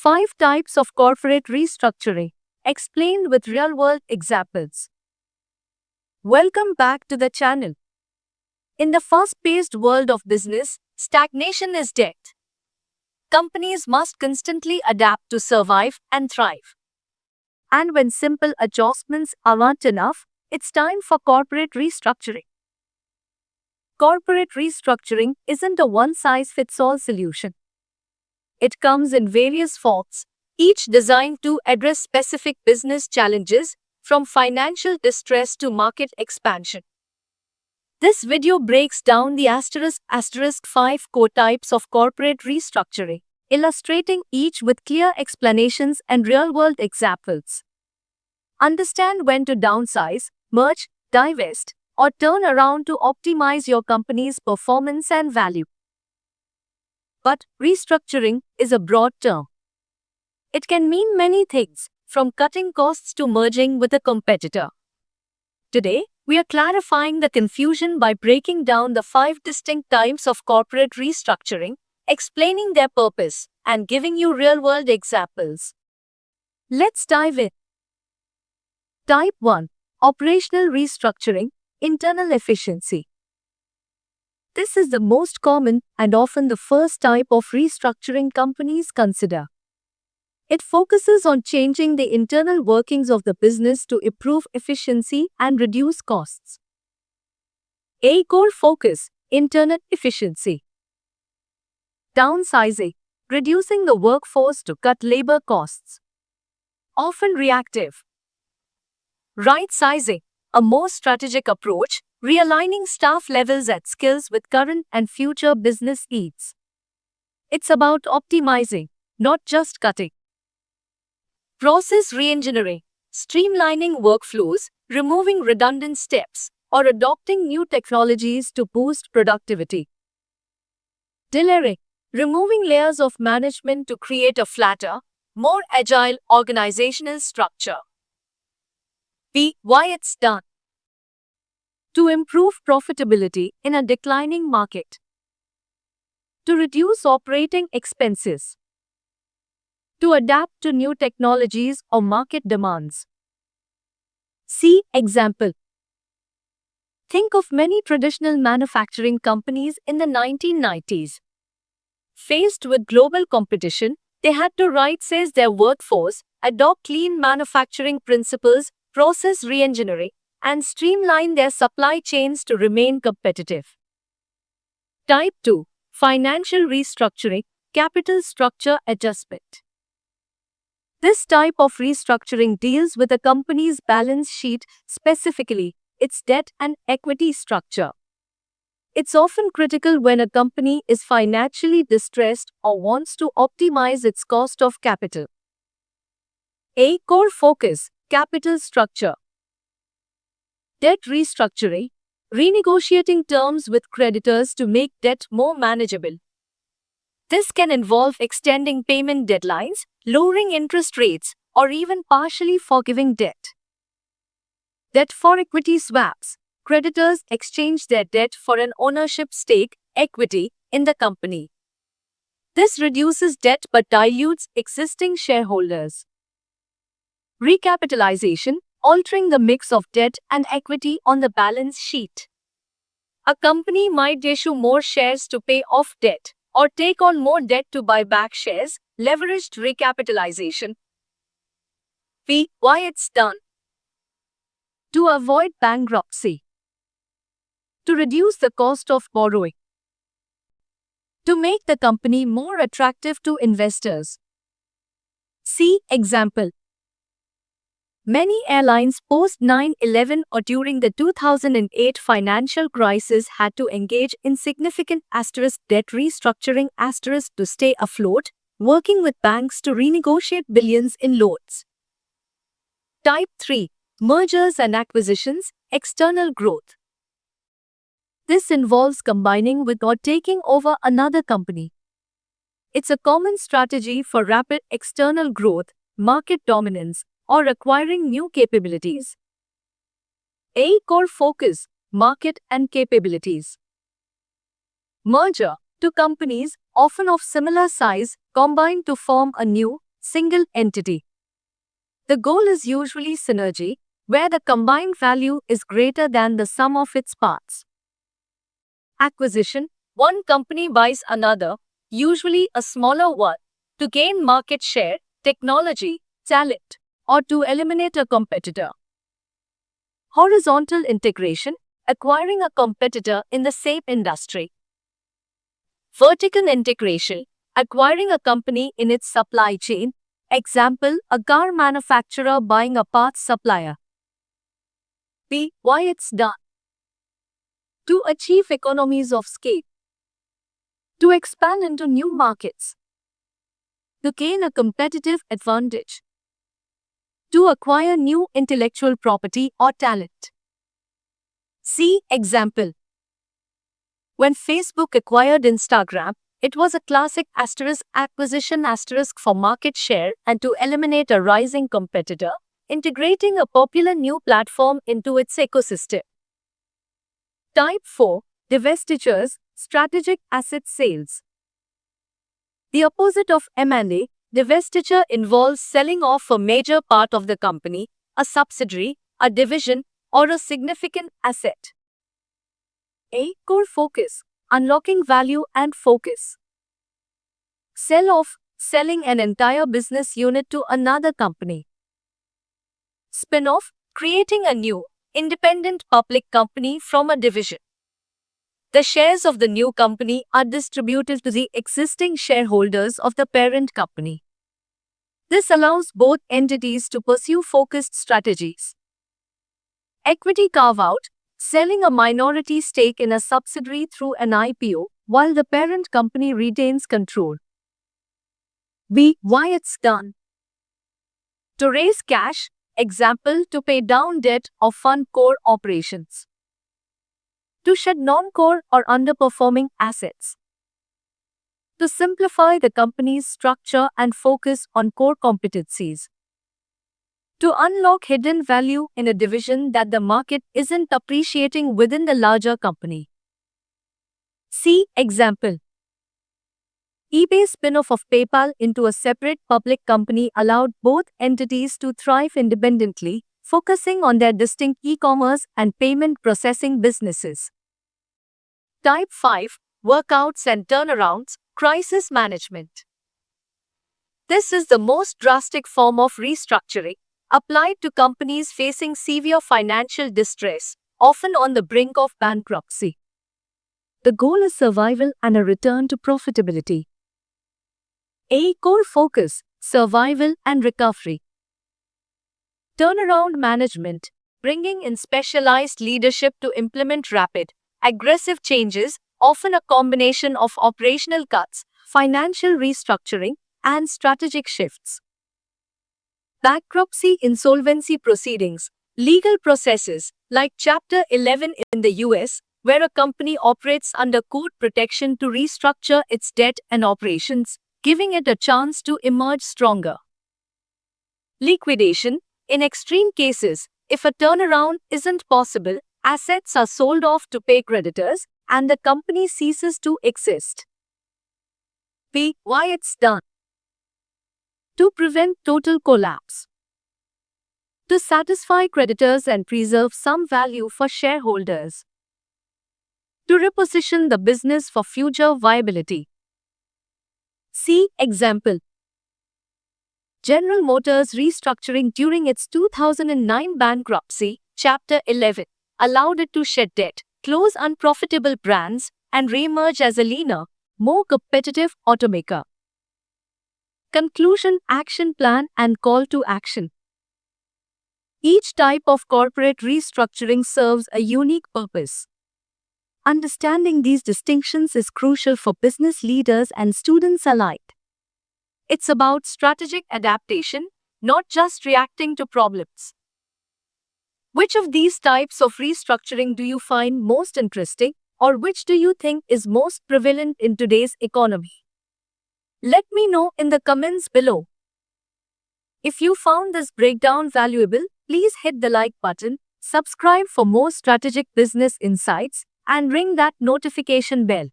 5 types of corporate restructuring, explained with real-world examples. Welcome back to the channel. In the fast-paced world of business, stagnation is death. Companies must constantly adapt to survive and thrive. And when simple adjustments aren't enough, it's time for corporate restructuring. Corporate restructuring isn't a one-size-fits-all solution. It comes in various forms, each designed to address specific business challenges, from financial distress to market expansion. This video breaks down the *** 5 core types of corporate restructuring, illustrating each with clear explanations and real-world examples. Understand when to downsize, merge, divest, or turn around to optimize your company's performance and value. But restructuring is a broad term. It can mean many things, from cutting costs to merging with a competitor. Today, we are clarifying the confusion by breaking down the 5 distinct types of corporate restructuring, explaining their purpose, and giving you real-world examples. Let's dive in. Type 1. Operational restructuring, internal efficiency. This is the most common and often the first type of restructuring companies consider. It focuses on changing the internal workings of the business to improve efficiency and reduce costs. A core focus, internal efficiency. Downsizing, reducing the workforce to cut labor costs. Often reactive. Right-sizing, a more strategic approach, realigning staff levels at skills with current and future business needs. It's about optimizing, not just cutting. Process reengineering, streamlining workflows, removing redundant steps, or adopting new technologies to boost productivity. Delayering, removing layers of management to create a flatter, more agile organizational structure. B. Why it's done. To improve profitability in a declining market. To reduce operating expenses. To adapt to new technologies or market demands. See example. Think of many traditional manufacturing companies in the 1990s. Faced with global competition, they had to right-size their workforce, adopt lean manufacturing principles, process reengineering, and streamline their supply chains to remain competitive. Type 2. Financial restructuring, capital structure adjustment. This type of restructuring deals with a company's balance sheet, specifically its debt and equity structure. It's often critical when a company is financially distressed or wants to optimize its cost of capital. A core focus, capital structure. Debt restructuring, renegotiating terms with creditors to make debt more manageable. This can involve extending payment deadlines, lowering interest rates, or even partially forgiving debt. Debt for equity swaps. Creditors exchange their debt for an ownership stake, equity, in the company. This reduces debt but dilutes existing shareholders. Recapitalization, altering the mix of debt and equity on the balance sheet. A company might issue more shares to pay off debt, or take on more debt to buy back shares, leveraged recapitalization. B. Why it's done. To avoid bankruptcy. To reduce the cost of borrowing. To make the company more attractive to investors. See example. Many airlines post 9/11 or during the 2008 financial crisis had to engage in significant debt restructuring to stay afloat, working with banks to renegotiate billions in loans. Type 3. Mergers and acquisitions, external growth. This involves combining with or taking over another company. It's a common strategy for rapid external growth, market dominance, or acquiring new capabilities. A core focus, market and capabilities. Merger, two companies, often of similar size, combine to form a new, single entity. The goal is usually synergy, where the combined value is greater than the sum of its parts. Acquisition: one company buys another, usually a smaller one, to gain market share, technology, talent, or to eliminate a competitor. Horizontal integration: acquiring a competitor in the same industry. Vertical integration: acquiring a company in its supply chain. Example, a car manufacturer buying a parts supplier. B. Why it's done: to achieve economies of scale, to expand into new markets, to gain a competitive advantage, to acquire new intellectual property or talent. See example. When Facebook acquired Instagram, it was a classic acquisition for market share and to eliminate a rising competitor, integrating a popular new platform into its ecosystem. Type 4. Divestitures, strategic asset sales. The opposite of M&A, divestiture involves selling off a major part of the company, a subsidiary, a division, or a significant asset. A. Core focus, unlocking value and focus. Sell off, selling an entire business unit to another company. Spin-off, creating a new, independent public company from a division. The shares of the new company are distributed to the existing shareholders of the parent company. This allows both entities to pursue focused strategies. Equity carve-out, selling a minority stake in a subsidiary through an IPO while the parent company retains control. B. Why it's done: to raise cash, example, to pay down debt or fund core operations. To shed non-core or underperforming assets. To simplify the company's structure and focus on core competencies. To unlock hidden value in a division that the market isn't appreciating within the larger company. See example. eBay spin-off of PayPal into a separate public company allowed both entities to thrive independently, focusing on their distinct e-commerce and payment processing businesses. Type 5. Workouts and turnarounds, crisis management. This is the most drastic form of restructuring, applied to companies facing severe financial distress, often on the brink of bankruptcy. The goal is survival and a return to profitability. A. Core focus, survival and recovery. Turnaround management, bringing in specialized leadership to implement rapid, aggressive changes, often a combination of operational cuts, financial restructuring, and strategic shifts. Bankruptcy insolvency proceedings, legal processes, like Chapter 11 in the US, where a company operates under court protection to restructure its debt and operations, giving it a chance to emerge stronger. Liquidation, in extreme cases, if a turnaround isn't possible, assets are sold off to pay creditors, and the company ceases to exist. B. Why it's done: to prevent total collapse. To satisfy creditors and preserve some value for shareholders. To reposition the business for future viability. See example. General Motors restructuring during its 2009 bankruptcy, Chapter 11, allowed it to shed debt, close unprofitable brands, and re-emerge as a leaner, more competitive automaker. Conclusion, action plan, and call to action. Each type of corporate restructuring serves a unique purpose. Understanding these distinctions is crucial for business leaders and students alike. It's about strategic adaptation, not just reacting to problems. Which of these types of restructuring do you find most interesting, or which do you think is most prevalent in today's economy? Let me know in the comments below. If you found this breakdown valuable, please hit the like button, subscribe for more strategic business insights, and ring that notification bell.